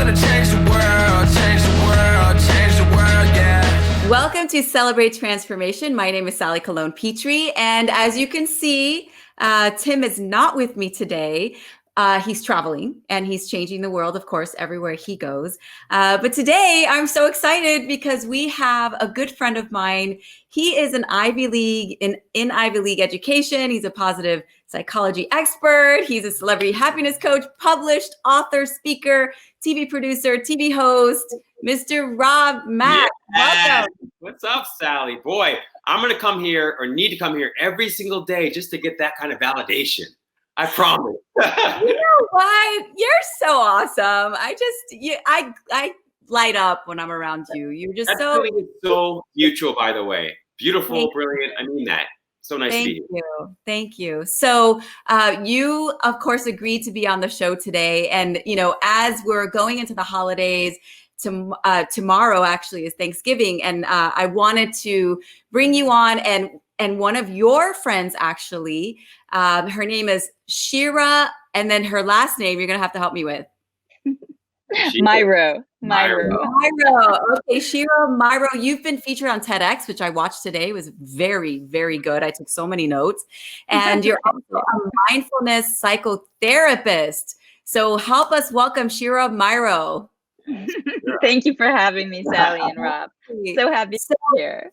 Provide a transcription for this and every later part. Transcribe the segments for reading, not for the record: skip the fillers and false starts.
gonna change the world, change the world, change the world, yeah. Welcome to Celebrate Transformation. My name is Sally Colon-Petree, and as you can see, Tim is not with me today. He's traveling and he's changing the world, of course, everywhere he goes. But today I'm so excited because we have a good friend of mine. He is an Ivy League in Ivy League education. He's a positive psychology expert. He's a celebrity happiness coach, published author, speaker, TV producer, TV host, Mr. Rob Mack. Yeah. Welcome. What's up, Sally? Boy, I'm going to come here or need to come here every single day just to get that kind of validation. I promise. You know what? You're so awesome. I light up when I'm around you. You're just That feeling is so mutual, by the way. Beautiful, brilliant. I mean that. So nice to be here. Thank you. So you, of course, agreed to be on the show today. And, you know, as we're going into the holidays, tomorrow actually is Thanksgiving. And I wanted to bring you on and one of your friends, actually, her name is Shira, and then her last name, you're going to have to help me with. Myrow. Okay, Shira Myrow, you've been featured on TEDx, which I watched today. It was very, very good. I took so many notes. And you're also a mindfulness psychotherapist. So help us welcome Shira Myrow. Thank you for having me, Sally and Rob. So happy to be here.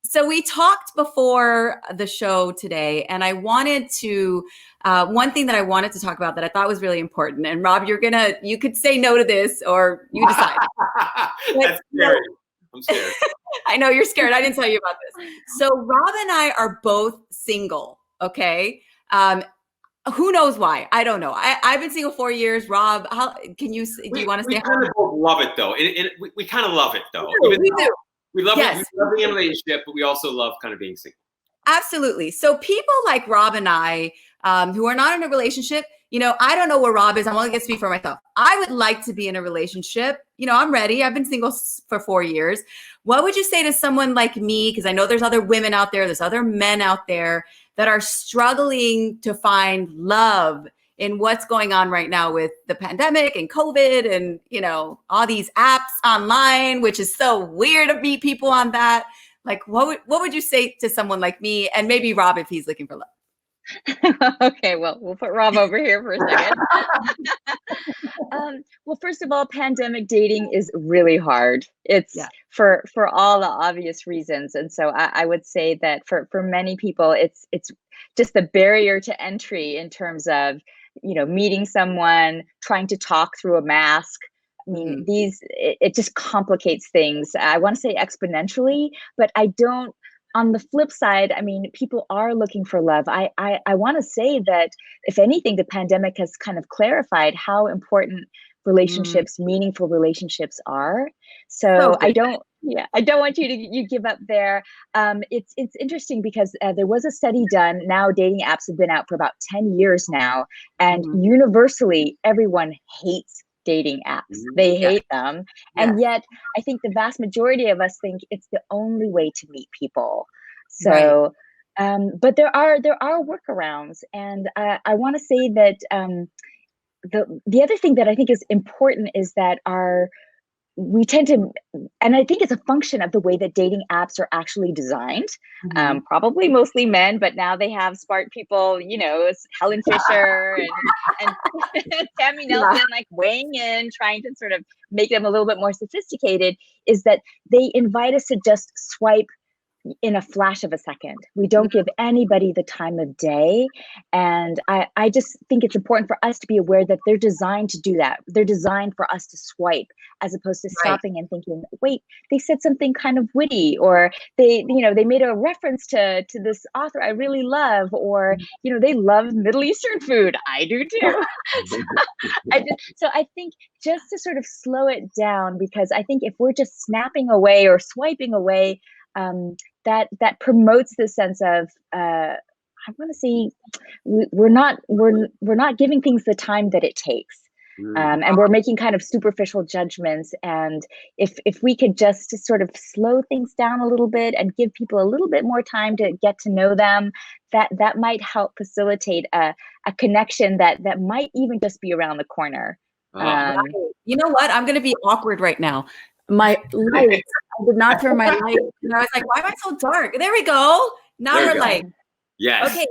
So we talked before the show today, and I wanted to, one thing that I wanted to talk about that I thought was really important, and Rob, you could say no to this or you decide. That's scary. I'm scared. I know you're scared. I didn't tell you about this. So Rob and I are both single, okay? Who knows why? I don't know. I've been single 4 years. Rob, do you want to say? We kind of both love it, though. We kind of love it, though. We do. We love Yes. it. We love being in a relationship, but we also love kind of being single. Absolutely. So people like Rob and I, who are not in a relationship, you know, I don't know where Rob is. I'm only going to speak for myself. I would like to be in a relationship. You know, I'm ready. I've been single for 4 years. What would you say to someone like me? Because I know there's other women out there, there's other men out there that are struggling to find love in what's going on right now with the pandemic and COVID and, you know, all these apps online, which is so weird to meet people on that. Like, what would you say to someone like me, and maybe Rob if he's looking for love? Okay, well, we'll put Rob over here for a second. Well, first of all, pandemic dating is really hard. It's for all the obvious reasons. And so I would say that for many people, it's just the barrier to entry in terms of, you know, meeting someone, trying to talk through a mask. I mean, it just complicates things. I want to say exponentially, but I don't. On the flip side, I mean, people are looking for love. I want to say that if anything, the pandemic has kind of clarified how important relationships, meaningful relationships are. So I don't want you to give up there. It's interesting because there was a study done. Now dating apps have been out for about 10 years now, and universally everyone hates dating apps. They hate them. And yet I think the vast majority of us think it's the only way to meet people. So, but there are workarounds. And I want to say that the other thing that I think is important is that we tend to, and I think it's a function of the way that dating apps are actually designed. Probably mostly men, but now they have smart people, you know, it's Helen Fisher and Tammy Nelson, like weighing in, trying to sort of make them a little bit more sophisticated, is that they invite us to just swipe in a flash of a second. We don't give anybody the time of day. And I just think it's important for us to be aware that they're designed to do that. They're designed for us to swipe, as opposed to stopping and thinking, wait, they said something kind of witty, or they made a reference to this author I really love, or, you know, they love Middle Eastern food. I do too. So I think just to sort of slow it down, because I think if we're just snapping away or swiping away, that promotes the sense of I want to say we're not giving things the time that it takes, and we're making kind of superficial judgments. And if we could just sort of slow things down a little bit and give people a little bit more time to get to know them, that might help facilitate a connection that might even just be around the corner. Um, You know what? I'm going to be awkward right now. My lights, I did not turn my light. And I was like, why am I so dark? There we go. Now There we we're go. like, Yes. okay.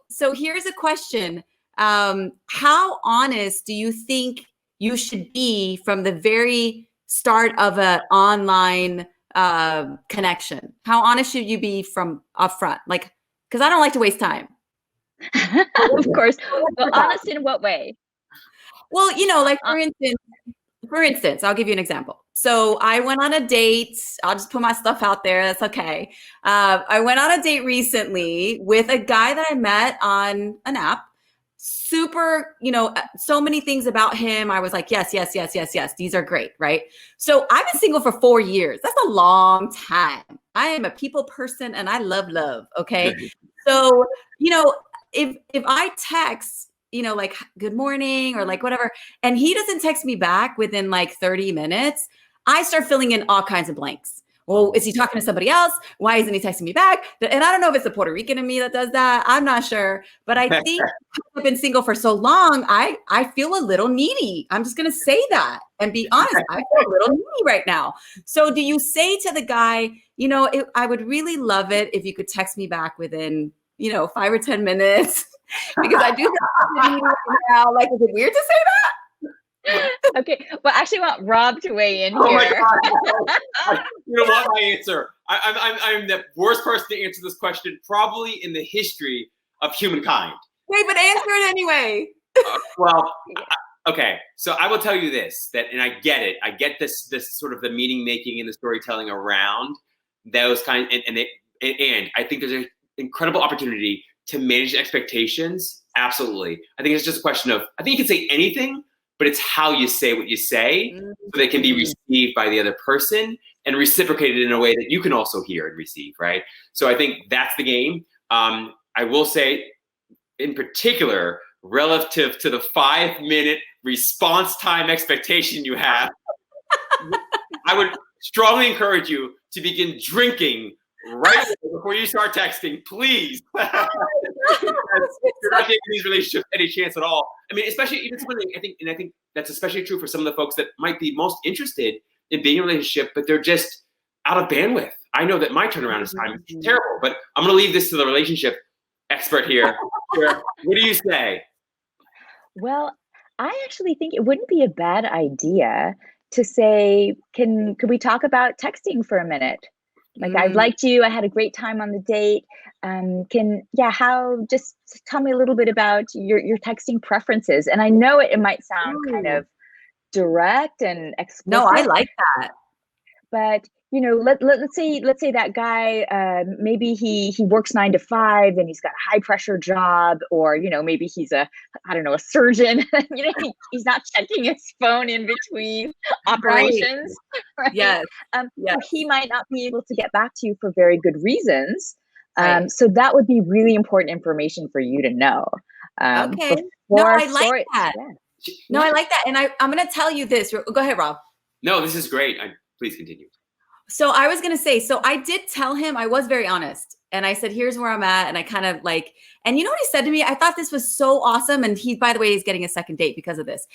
So here's a question. How honest do you think you should be from the very start of an online connection? How honest should you be from upfront? Like, because I don't like to waste time. of course. Well, honest in what way? Well, like for instance, I'll give you an example. So I went on a date. I'll just put my stuff out there. That's okay. I went on a date recently with a guy that I met on an app. Super, so many things about him. I was like, yes, yes, yes, yes, yes. These are great, right? So I've been single for 4 years. That's a long time. I am a people person and I love love. Okay. So, if I text, like good morning or like whatever, and he doesn't text me back within like 30 minutes, I start filling in all kinds of blanks. Well, is he talking to somebody else? Why isn't he texting me back? And I don't know if it's the Puerto Rican in me that does that. I'm not sure. But I think I've been single for so long, I feel a little needy. I'm just going to say that and be honest. I feel a little needy right now. So do you say to the guy, I would really love it if you could text me back within, 5 or 10 minutes? Because I do right now. Like, is it weird to say that? Okay. Well, I actually want Rob to weigh in Oh here. my God. You know what? My answer. I'm the worst person to answer this question probably in the history of humankind. Wait, but answer it anyway. Okay. So I will tell you this, and I get it. I get this sort of the meaning making and the storytelling around those kind, and I think there's an incredible opportunity to manage expectations. Absolutely. I think it's just a question of, I think you can say anything, but it's how you say what you say so that it can be received by the other person and reciprocated in a way that you can also hear and receive, right? So I think that's the game. I will say, in particular, relative to the 5-minute response time expectation you have, I would strongly encourage you to begin drinking right before you start texting, please. You're not giving these relationships any chance at all. I mean, especially even somebody, I think that's especially true for some of the folks that might be most interested in being in a relationship, but they're just out of bandwidth. I know that my turnaround time is terrible, but I'm going to leave this to the relationship expert here. What do you say? Well, I actually think it wouldn't be a bad idea to say, could we talk about texting for a minute? Like, I've liked you. I had a great time on the date. Just tell me a little bit about your texting preferences. And I know it might sound kind of direct and explicit. No, I like that. But, let's say that guy, maybe he works 9 to 5 and he's got a high pressure job, or, maybe he's a surgeon, he's not checking his phone in between operations. Right? Yes. So he might not be able to get back to you for very good reasons. So that would be really important information for you to know. Okay. No, I like that. Yeah. No, I like that. And I'm going to tell you this. Go ahead, Rob. No, this is great. Please continue. So I was going to say, so I did tell him, I was very honest. And I said, here's where I'm at. And I kind of and you know what he said to me? I thought this was so awesome. And he, by the way, he's getting a second date because of this.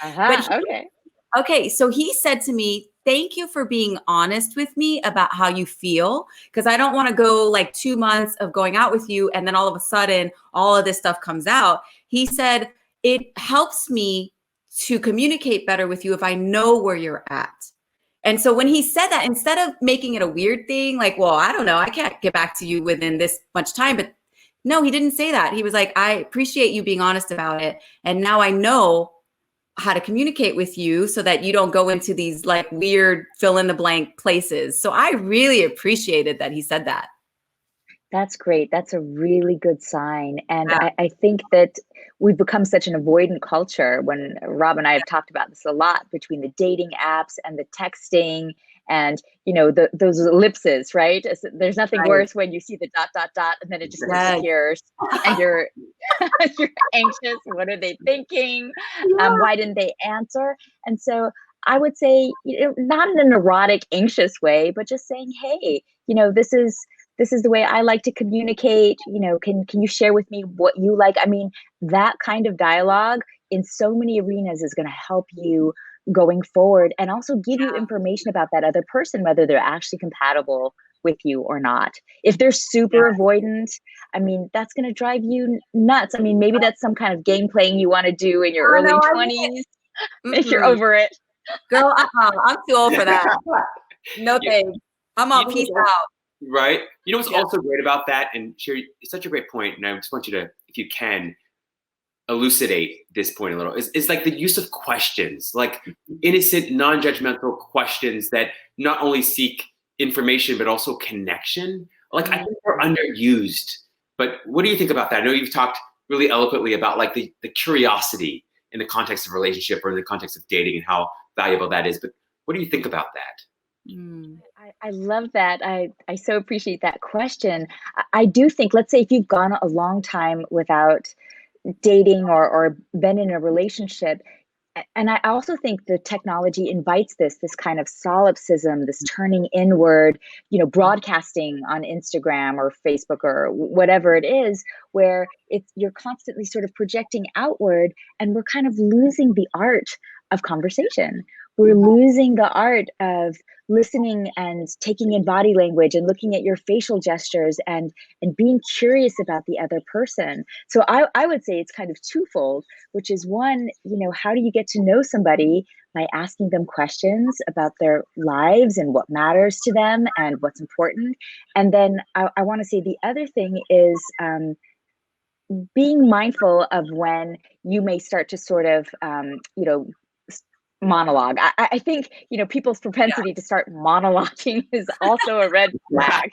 Okay. So he said to me, thank you for being honest with me about how you feel. Because I don't want to go 2 months of going out with you. And then all of a sudden, all of this stuff comes out. He said, it helps me to communicate better with you if I know where you're at. And so when he said that, instead of making it a weird thing, I don't know, I can't get back to you within this much time. But no, he didn't say that. He was like, I appreciate you being honest about it. And now I know how to communicate with you so that you don't go into these weird fill in the blank places. So I really appreciated that he said that. That's great. That's a really good sign. And I think that we've become such an avoidant culture. When Rob and I have talked about this a lot, between the dating apps and the texting and, those ellipses, right? There's nothing worse when you see the ... and then it just disappears and you're anxious. What are they thinking? Why didn't they answer? And so I would say, not in a neurotic, anxious way, but just saying, hey, this is the way I like to communicate. Can you share with me what you like? I mean, that kind of dialogue, in so many arenas is going to help you going forward, and also give you information about that other person, whether they're actually compatible with you or not. If they're super avoidant, I mean, that's going to drive you nuts. I mean, maybe that's some kind of game playing you want to do in your early 20s. If you're over it. Girl, I'm too old for that. No thanks. I'm all peace out. Right. You know what's also great about that, and Shira, it's such a great point, and I just want you to, if you can, elucidate this point a little, is like the use of questions, like innocent, non-judgmental questions that not only seek information, but also connection. Like, I think they're underused, but what do you think about that? I know you've talked really eloquently about like the curiosity in the context of relationship or in the context of dating and how valuable that is, but what do you think about that? I love that. I so appreciate that question. I do think, let's say if you've gone a long time without dating or been in a relationship, and I also think the technology invites this kind of solipsism, this turning inward, broadcasting on Instagram or Facebook or whatever it is, where you're constantly sort of projecting outward, and we're kind of losing the art of conversation. We're losing the art of listening and taking in body language and looking at your facial gestures and being curious about the other person. So I would say it's kind of twofold, which is one, how do you get to know somebody by asking them questions about their lives and what matters to them and what's important. And then I want to say the other thing is being mindful of when you may start to sort of, monologue. I think, people's propensity to start monologuing is also a red flag.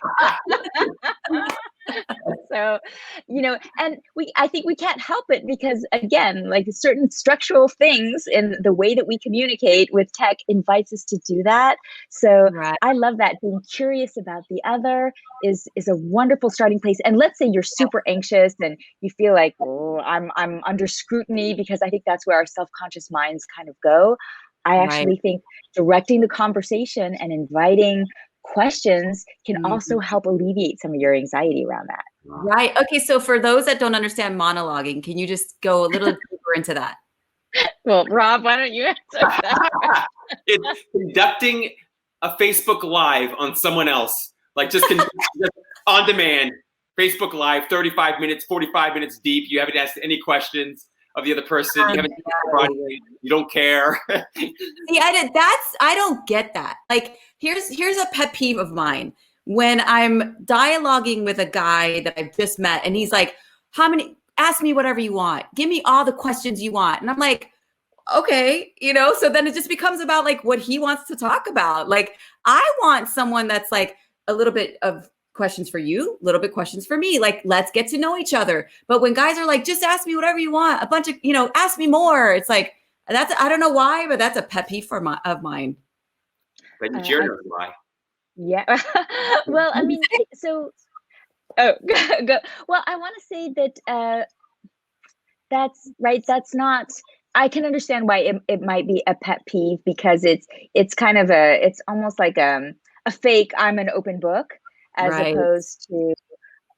So, and I think we can't help it because, again, like certain structural things in the way that we communicate with tech invites us to do that. So I love that. Being curious about the other is a wonderful starting place. And let's say you're super anxious and you feel like, oh, I'm under scrutiny, because I think that's where our self-conscious minds kind of go. I actually think directing the conversation and inviting questions can also help alleviate some of your anxiety around that. Right. Okay. So for those that don't understand monologuing, can you just go a little deeper into that? Well, Rob, why don't you answer that? It's conducting a Facebook Live on someone else, like just on demand, Facebook Live, 35 minutes, 45 minutes deep. You haven't asked any questions of the other person. You haven't, you don't care. See, I don't get that. Like, here's a pet peeve of mine. When I'm dialoguing with a guy that I've just met and he's like, ask me whatever you want. Give me all the questions you want. And I'm like, okay, so then it just becomes about like what he wants to talk about. Like, I want someone that's like a little bit of questions for you, a little bit questions for me. Like, let's get to know each other. But when guys are like, just ask me whatever you want, a bunch of, ask me more. It's like, I don't know why, but that's a pet peeve of mine. But it's your why. Yeah. Well, I mean, so, go. Well, I want to say that that's right. That's not, I can understand why it might be a pet peeve, because it's kind of it's almost like a fake, I'm an open book, as opposed to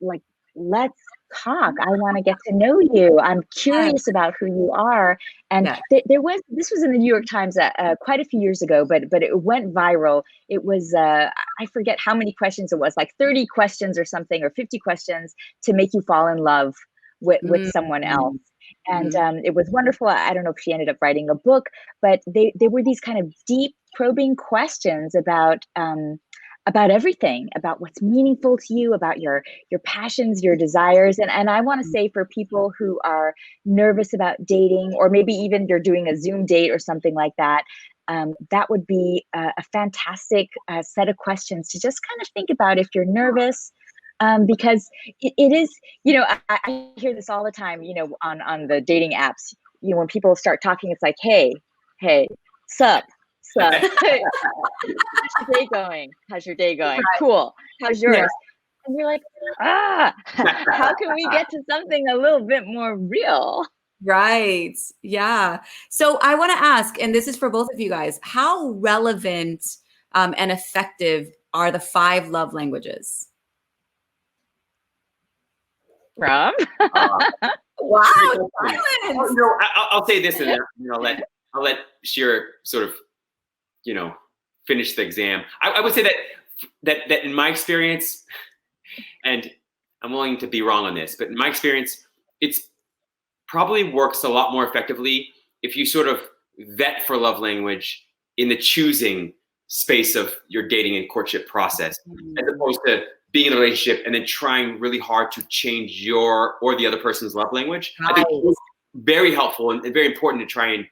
like, let's talk. I want to get to know you. I'm curious about who you are. And this was in the New York Times quite a few years ago, but it went viral. It was, I forget how many questions it was, like 30 questions or something, or 50 questions to make you fall in love with someone else. And it was wonderful. I don't know if she ended up writing a book, but they were these kind of deep, probing questions about everything, about what's meaningful to you, about your passions, your desires. And I want to say, for people who are nervous about dating, or maybe even you're doing a Zoom date or something like that, that would be a fantastic set of questions to just kind of think about if you're nervous. Because it is, I hear this all the time, on the dating apps, when people start talking, it's like, hey, sup? How's your day going? Cool. How's yours? Yeah. And you're like, how can we get to something a little bit more real? Right. Yeah. So I want to ask, and this is for both of you guys, how relevant and effective are the 5 love languages? Rob? Wow, Oh, silence. no, I'll say this, and then I'll let Shira sort of, finish the exam. I would say that in my experience, and I'm willing to be wrong on this, but in my experience, it's probably works a lot more effectively if you sort of vet for love language in the choosing space of your dating and courtship process, as opposed to being in a relationship and then trying really hard to change your or the other person's love language. I think it's very helpful and very important to try and,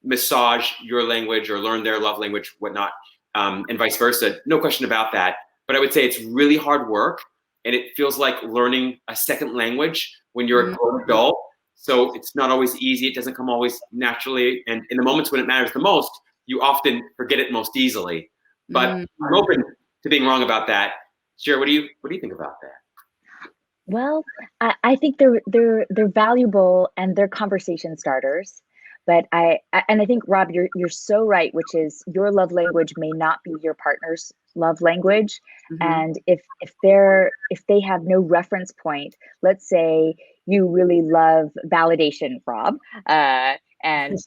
massage your language or learn their love language, whatnot, and vice versa. No question about that. But I would say it's really hard work, and it feels like learning a second language when you're a grown adult. So it's not always easy. It doesn't come always naturally. And in the moments when it matters the most, you often forget it most easily. But I'm open to being wrong about that. Shira, what do you think about that? Well, I think they're valuable and they're conversation starters. But I think, Rob, you're so right, which is your love language may not be your partner's love language. And if they have no reference point, let's say you really love validation, Rob, and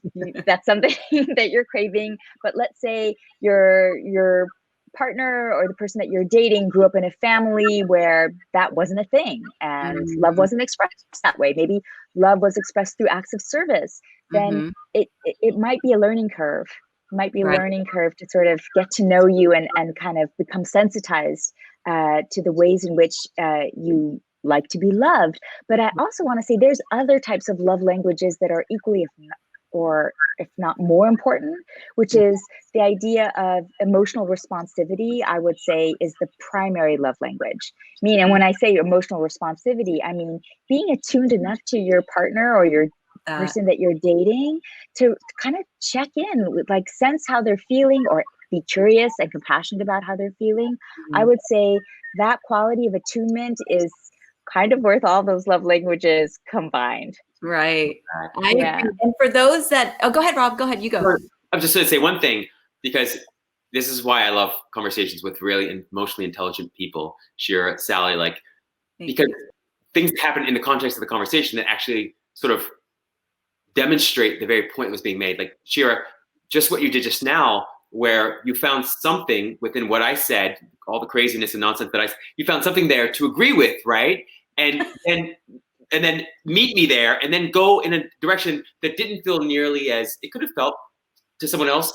that's something that you're craving. But let's say your partner or the person that you're dating grew up in a family where that wasn't a thing and love wasn't expressed that way. Maybe love was expressed through acts of service. Then it might be a learning curve. It might be a learning curve to sort of get to know you and kind of become sensitized to the ways in which you like to be loved. But I also want to say there's other types of love languages that are equally, if not more important, which is the idea of emotional responsivity. I would say is the primary love language. And when I say emotional responsivity, I mean being attuned enough to your partner or your person that you're dating to kind of check in, like sense how they're feeling or be curious and compassionate about how they're feeling. I would say that quality of attunement is kind of worth all those love languages combined. Right. I agree. And for those that, go ahead, Rob, go ahead, you go. I'm just going to say one thing, because this is why I love conversations with really emotionally intelligent people, Shira, Sally, because things happen in the context of the conversation that actually sort of demonstrate the very point that was being made. Like, Shira, just what you did just now, where you found something within what I said, all the craziness and nonsense that you found something there to agree with, right? And then meet me there, and then go in a direction that didn't feel nearly as it could have felt to someone else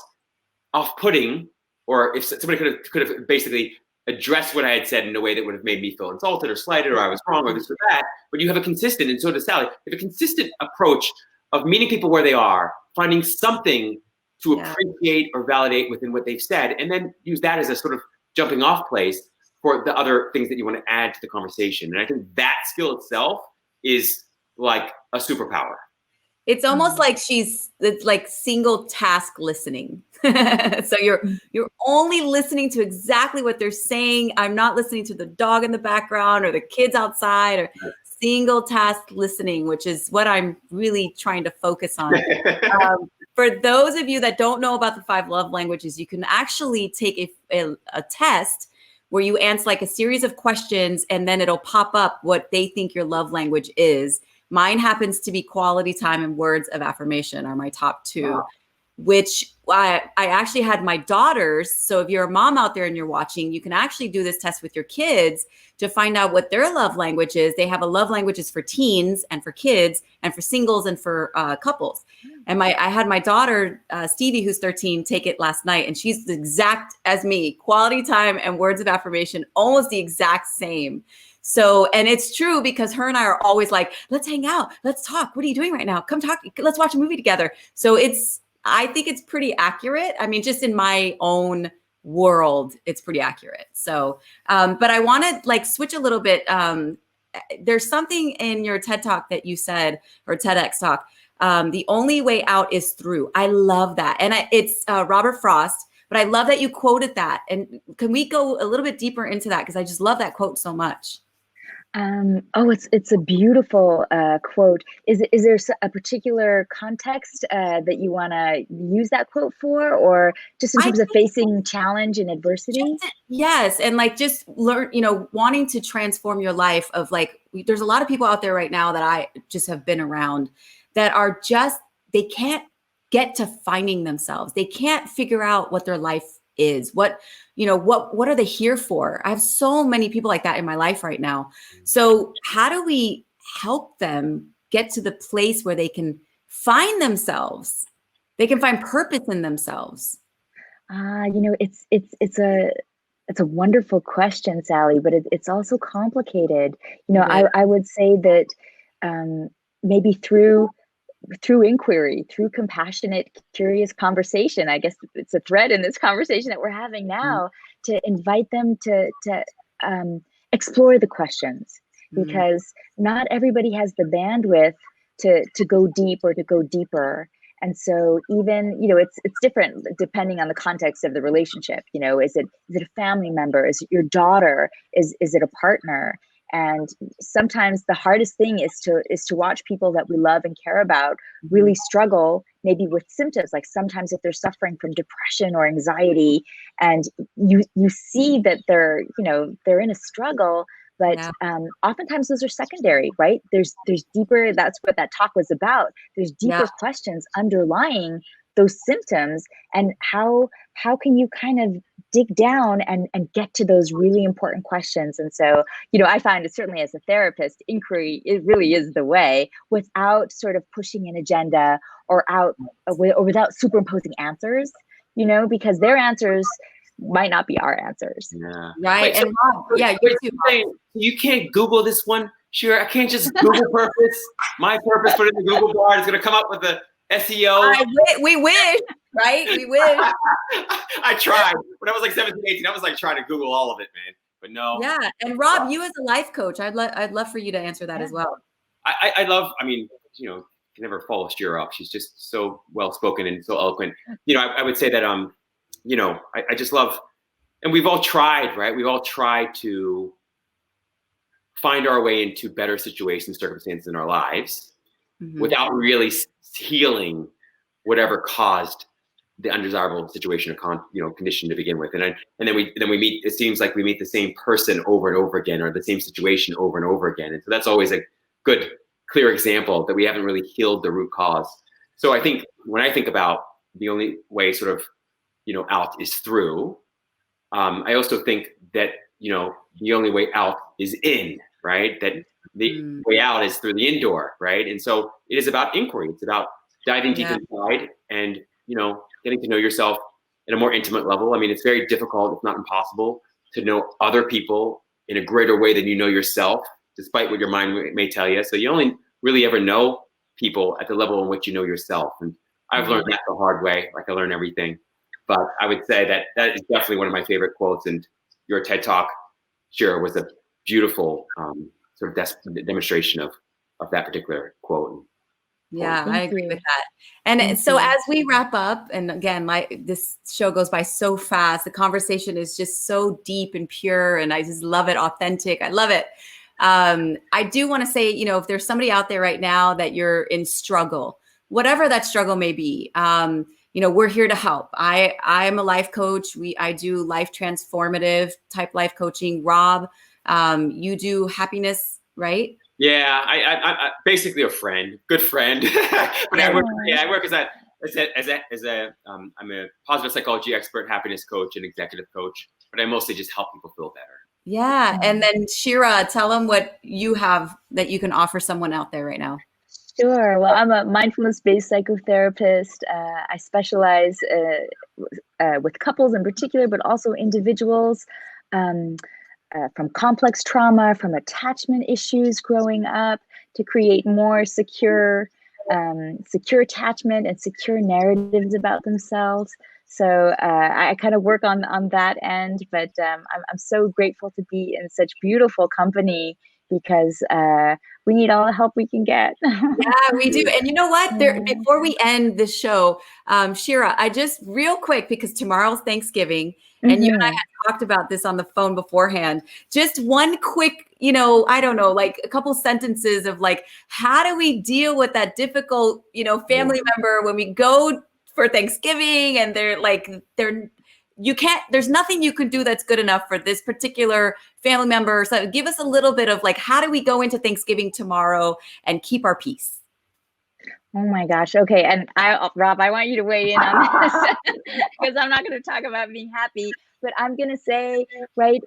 off-putting, or if somebody could have basically addressed what I had said in a way that would have made me feel insulted or slighted, or I was wrong, or this or that. But you have a consistent, and so does Sally, you have a consistent approach of meeting people where they are, finding something to appreciate or validate within what they've said, and then use that as a sort of jumping off place for the other things that you want to add to the conversation. And I think that skill itself is like a superpower. It's almost like it's like single task listening. So you're only listening to exactly what they're saying. I'm not listening to the dog in the background or the kids outside, or single task listening, which is what I'm really trying to focus on. For those of you that don't know about the 5 love languages, you can actually take a test where you answer like a series of questions, and then it'll pop up what they think your love language is. Mine happens to be quality time and words of affirmation are my top 2, which I actually had my daughters. So if you're a mom out there and you're watching, you can actually do this test with your kids to find out what their love language is. They have a love languages for teens and for kids and for singles and for couples. And I had my daughter, Stevie, who's 13, take it last night. And she's the exact as me, quality time and words of affirmation, almost the exact same. So, and it's true because her and I are always like, let's hang out. Let's talk. What are you doing right now? Come talk. Let's watch a movie together. So I think it's pretty accurate. I mean, just in my own world, it's pretty accurate. So, but I want to like switch a little bit. There's something in your TED Talk that you said, or TEDx talk, the only way out is through. I love that. And it's Robert Frost, but I love that you quoted that. And can we go a little bit deeper into that? Because I just love that quote so much. It's a beautiful quote. Is there a particular context that you want to use that quote for, or just in terms of facing challenge and adversity? Yes, and like just learn, wanting to transform your life of like there's a lot of people out there right now that I just have been around that are just, they can't get to finding themselves. They can't figure out what their life is. What are they here for? I have so many people like that in my life right now. So how do we help them get to the place where they can find themselves? They can find purpose in themselves. It's a wonderful question, Sally, but it's also complicated. I would say that maybe through inquiry, through compassionate, curious conversation, I guess it's a thread in this conversation that we're having now, to invite them to explore the questions, because not everybody has the bandwidth to go deep or to go deeper. And so even, it's different depending on the context of the relationship. Is it a family member? Is it your daughter? Is it a partner? And sometimes the hardest thing is to watch people that we love and care about really struggle, maybe with symptoms. Like sometimes if they're suffering from depression or anxiety, and you see that they're in a struggle, but oftentimes those are secondary, right? There's deeper, that's what that talk was about. There's deeper questions underlying those symptoms, and how can you kind of dig down and get to those really important questions. And so, I find it, certainly as a therapist, inquiry, it really is the way, without sort of pushing an agenda or without superimposing answers, because their answers might not be our answers. Yeah. Right. Wait, and you can't Google this one, Shira. I can't just Google purpose, my purpose, put it in the Google bar. It's going to come up with the SEO. We wish, right? We wish. I tried. When I was like 17, 18, I was like trying to Google all of it, man. But no. Yeah. And Rob, you as a life coach, I'd love for you to answer that as well. I love, you can never follow Shira up. She's just so well-spoken and so eloquent. I would say that, I just love, and we've all tried, right? We've all tried to find our way into better situations, circumstances in our lives without really healing whatever caused the undesirable situation or condition to begin with. And then we meet, it seems like we meet the same person over and over again, or the same situation over and over again. And so that's always a good, clear example that we haven't really healed the root cause. So I think when I think about the only way sort of, out is through, I also think that, the only way out is in, right? That the way out is through the indoor, right? And so it is about inquiry. It's about diving deep inside and, getting to know yourself at a more intimate level. I mean, it's very difficult, if not impossible, to know other people in a greater way than you know yourself, despite what your mind may tell you. So you only really ever know people at the level in which you know yourself. And I've learned that the hard way, like I learn everything. But I would say that is definitely one of my favorite quotes. And your TED Talk, Shira, was a beautiful sort of demonstration of that particular quote. Yeah, I agree with that. And so as we wrap up, and again, this show goes by so fast, the conversation is just so deep and pure, and I just love it, authentic. I love it. I do want to say, if there's somebody out there right now that you're in struggle, whatever that struggle may be, we're here to help. I am a life coach. I do life transformative type life coaching. Rob, you do happiness, right? Yeah, I basically a friend, good friend. But I work I'm a positive psychology expert, happiness coach, and executive coach. But I mostly just help people feel better. Yeah, and then Shira, tell them what you have that you can offer someone out there right now. Sure. Well, I'm a mindfulness-based psychotherapist. I specialize with couples in particular, but also individuals. From complex trauma, from attachment issues growing up, to create more secure attachment and secure narratives about themselves. So I kind of work on that end, but I'm so grateful to be in such beautiful company, because we need all the help we can get. Yeah, we do. And you know what? Before we end the show, Shira, I just real quick, because tomorrow's Thanksgiving, and you and I had talked about this on the phone beforehand. Just one quick, I don't know, like a couple sentences of like, how do we deal with that difficult, family member when we go for Thanksgiving and they're there's nothing you can do that's good enough for this particular family member. So give us a little bit of like, how do we go into Thanksgiving tomorrow and keep our peace? Oh my gosh. Okay. And Rob, I want you to weigh in on this because I'm not going to talk about being happy, but I'm going to say, right,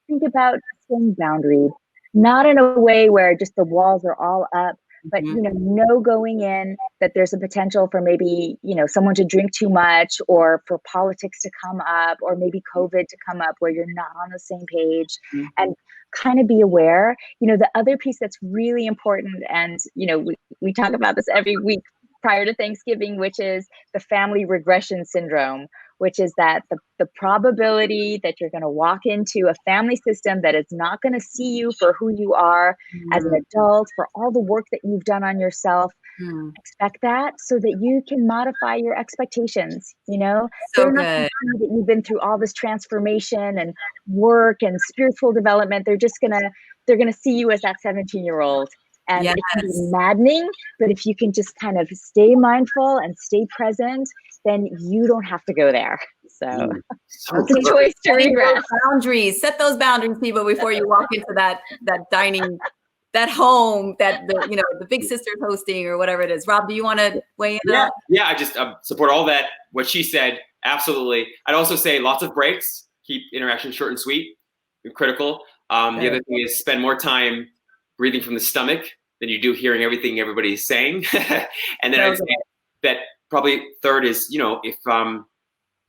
think about setting boundaries, not in a way where just the walls are all up, but, know going in that there's a potential for maybe, someone to drink too much, or for politics to come up, or maybe COVID to come up where you're not on the same page, and kind of be aware. The other piece that's really important, and, we talk about this every week prior to Thanksgiving, which is the family regression syndrome, which is that the probability that you're going to walk into a family system that is not going to see you for who you are as an adult, for all the work that you've done on yourself, expect that so that you can modify your expectations. So they're not going to see that you've been through all this transformation and work and spiritual development. They're going to see you as that 17-year-old. And it can be maddening, but if you can just kind of stay mindful and stay present, then you don't have to go there. So it's a choice to regress. Boundaries. Set those boundaries, people, before you walk into that dining, that home that the big sister's hosting or whatever it is. Rob, do you want to weigh in? Yeah. I just support all that. What she said, absolutely. I'd also say lots of breaks. Keep interaction short and sweet. Critical. The other thing is spend more time breathing from the stomach than you do hearing everything everybody's saying. And then I'd say that probably third is, if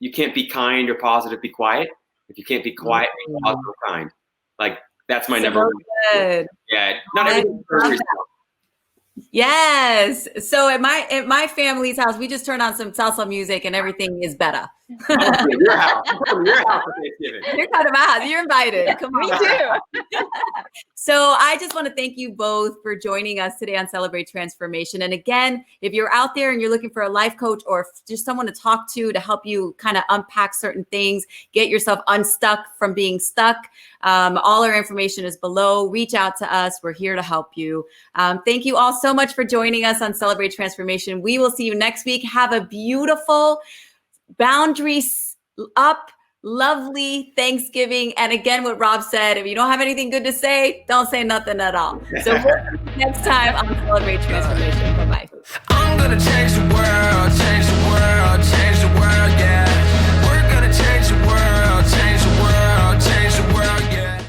you can't be kind or positive, be quiet. If you can't be quiet, be positive or kind. Like that's my number one. Good. Yeah. Not everything for yourself. Yes. So at my family's house, we just turn on some salsa music and everything is better. Your house. Your house for Thanksgiving. You're kind of my house. You're invited. Come on. Me too. So I just want to thank you both for joining us today on Celebrate Transformation. And again, if you're out there and you're looking for a life coach or just someone to talk to help you kind of unpack certain things, get yourself unstuck from being stuck, all our information is below. Reach out to us. We're here to help you. Thank you all so much for joining us on Celebrate Transformation. We will see you next week. Have a beautiful, boundaries up, lovely Thanksgiving. And again, what Rob said, if you don't have anything good to say, don't say nothing at all. So we'll see you next time on Celebrate Transformation. Bye-bye.